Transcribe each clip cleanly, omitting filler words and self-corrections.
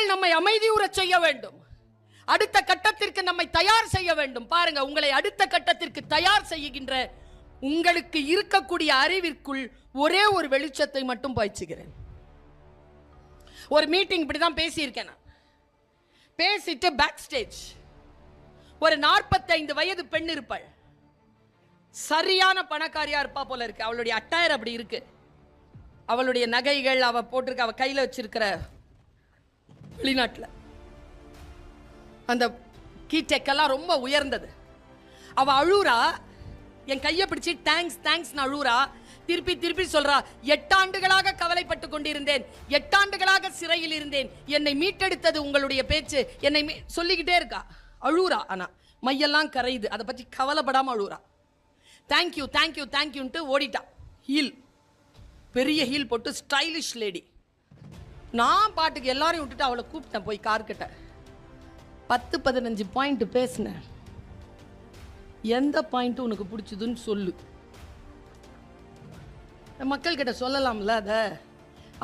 அவைகள் நம்மை அமைதியுறச் செய்ய வேண்டும், அடுத்த கட்டத்திற்கு நம்மை தயார் செய்ய வேண்டும். பாருங்க, உங்களை அடுத்த கட்டத்திற்கு தயார் செய்கின்ற உங்களுக்கு இருக்கக்கூடிய அறிவிற்குள் ஒரே ஒரு வெளிச்சத்தை மட்டும் பாய்ச்சுகிறேன். ஒரு மீட்டிங் இப்படிதான் பேசியிருக்கேன். பேசிட்டு பேக் ஸ்டேஜ் ஒரு 45 வயது பெண் இருப்பாள். சரியான பணக்காரியா இருப்பா போல இருக்கு. அவளுடைய அட்டையர் அப்படி இருக்கு. அவளுடைய நகைகள், அவ போட்டிருக்க, அவ கையில வச்சிருக்கிற வெளிநாட்டில் அந்த கீட்டெக்கெல்லாம் ரொம்ப உயர்ந்தது. அவ அழுறா, என் கையை பிடிச்சி தேங்க்ஸ் தேங்க்ஸ் அழுறா. திருப்பி திருப்பி சொல்றா, 8 ஆண்டுகளாக கவலைப்பட்டு கொண்டிருந்தேன், 8 ஆண்டுகளாக சிறையில் இருந்தேன், என்னை மீட்டெடுத்தது உங்களுடைய பேச்சு, என்னை சொல்லிக்கிட்டே இருக்கா. அழுறா, ஆனா மையெல்லாம் கரையுது, அதை பற்றி கவலைப்படாம அழுறா. தேங்க்யூ தேங்க்யூ தேங்க்யூன்ட்டு ஓடிட்டா. ஹீல், பெரிய ஹீல் போட்டு ஸ்டைலிஷ் லேடி. நான் பாட்டுக்கு எல்லாரையும் விட்டுட்டு அவளை கூப்பிட்டேன் போய் கார்கிட்ட. 10-15 பாயிண்ட் பேசினேன். எந்த பாயிண்ட் உனக்கு பிடிச்சதுன்னு சொல்லு. மக்கள்கிட்ட சொல்லலாம்ல அத.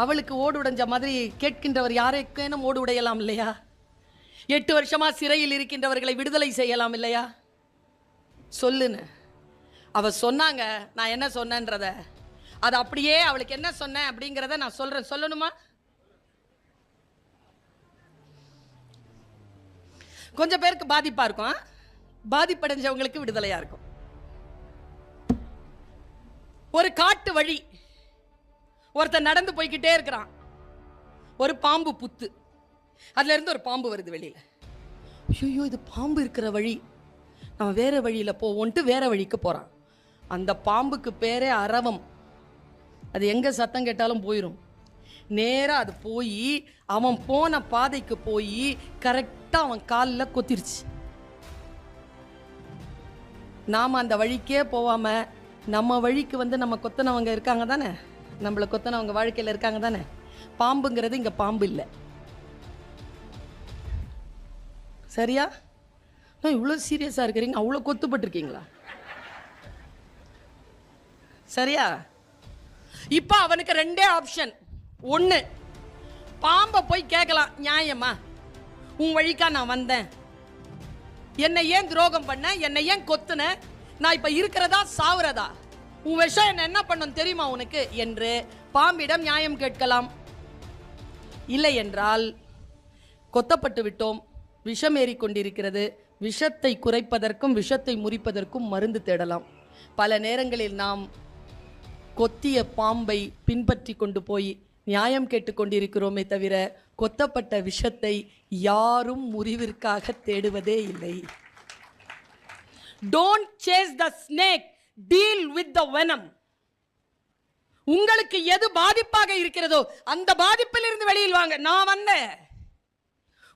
அவளுக்கு ஓடு உடைஞ்ச மாதிரி கேட்கின்றவர் யாருக்கேனும் ஓடு உடையலாம் இல்லையா? 8 வருஷமா சிறையில் இருக்கின்றவர்களை விடுதலை செய்யலாம் இல்லையா? சொல்லுன்னு அவ சொன்னாங்க. நான் என்ன சொன்னேன்றத, அது அப்படியே அவளுக்கு என்ன சொன்னேன் அப்படிங்கிறத நான் சொல்றேன். சொல்லணுமா? கொஞ்சம் பேருக்கு பாதிப்பா இருக்கும், பாதிப்படைஞ்சவங்களுக்கு விடுதலையா இருக்கும். ஒரு காட்டு வழி, ஒருத்தர் நடந்து போய்கிட்டே இருக்கிறான். ஒரு பாம்பு புத்து, அதுல இருந்து ஒரு பாம்பு வருது வெளியில. ஐயோ, இது பாம்பு இருக்கிற வழி, நம்ம வேற வழியில போவோன்ட்டு வேற வழிக்கு போறான். அந்த பாம்புக்கு பேரே அரவம். அது எங்க சத்தம் கேட்டாலும் போயிடும். நேரா அது போய் அவன் போன பாதைக்கு போய் கரெக்டா அவன் காலில் கொத்திருச்சு. நாம அந்த வழிக்கே போவாம நம்ம வழிக்கு வந்து நம்ம கொத்தனவங்க இருக்காங்க தானே, நம்மளை கொத்தனவங்க வாழ்க்கையில் இருக்காங்க தானே. பாம்புங்கிறது இங்க பாம்பு இல்லை. சரியா? இவ்வளோ சீரியஸா இருக்கிறீங்க, அவ்வளோ கொத்துப்பட்டிருக்கீங்களா? சரியா? இப்ப அவனுக்கு 2 ஆப்ஷன். ஒன்று, பாம்பை போய் கேட்கலாம், நியாயமா உன் வழிக்கா நான் வந்தேன், என்னை ஏன் துரோகம் பண்ண, என்னை ஏன் கொத்துன, நான் இப்ப இருக்கிறதா சாவுறதா, உன் விஷம் என்ன பண்ணும் தெரியுமா உனக்கு என்று பாம்பிடம் நியாயம் கேட்கலாம். இல்லை என்றால், கொத்தப்பட்டு விட்டோம், விஷம் ஏறிக்கொண்டிருக்கிறது, விஷத்தை குறைப்பதற்கும் விஷத்தை முறிப்பதற்கும் மருந்து தேடலாம். பல நேரங்களில் நாம் கொத்திய பாம்பை பின்பற்றி கொண்டு போய் நியாயம் கேட்டுக்கொண்டிருக்கிறோமே தவிர கொத்தப்பட்ட விஷத்தை யாரும் முறிவிற்காக தேடுவதே இல்லை. Don't chase the snake, deal with the venom. உங்களுக்கு எது பாதிப்பாக இருக்கிறதோ அந்த பாதிப்பில் இருந்து வெளியில் வாங்க. நான் வந்தேன்,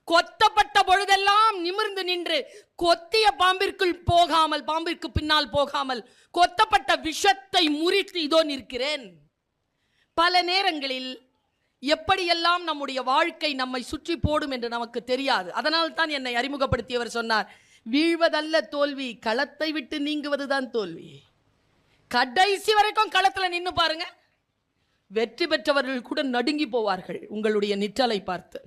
கொத்தப்பட்ட பொழுதெல்லாம் நிமிர்ந்து நின்று கொத்திய பாம்பிற்குள் போகாமல், பாம்பிற்கு பின்னால் போகாமல் கொத்தப்பட்ட விஷத்தை முறித்து இதோ நிற்கிறேன். பல நேரங்களில் எப்படியெல்லாம் நம்முடைய வாழ்க்கை நம்மை சுற்றி போடும் என்று நமக்கு தெரியாது. அதனால் தான் என்னை அறிமுகப்படுத்தியவர் சொன்னார், வீழ்வதல்ல தோல்வி, களத்தை விட்டு நீங்குவதுதான் தோல்வி. கடைசி வரைக்கும் களத்தில் நின்று பாருங்க, வெற்றி பெற்றவர்கள் கூட நடுங்கி போவார்கள் உங்களுடைய நிற்றலை பார்த்து.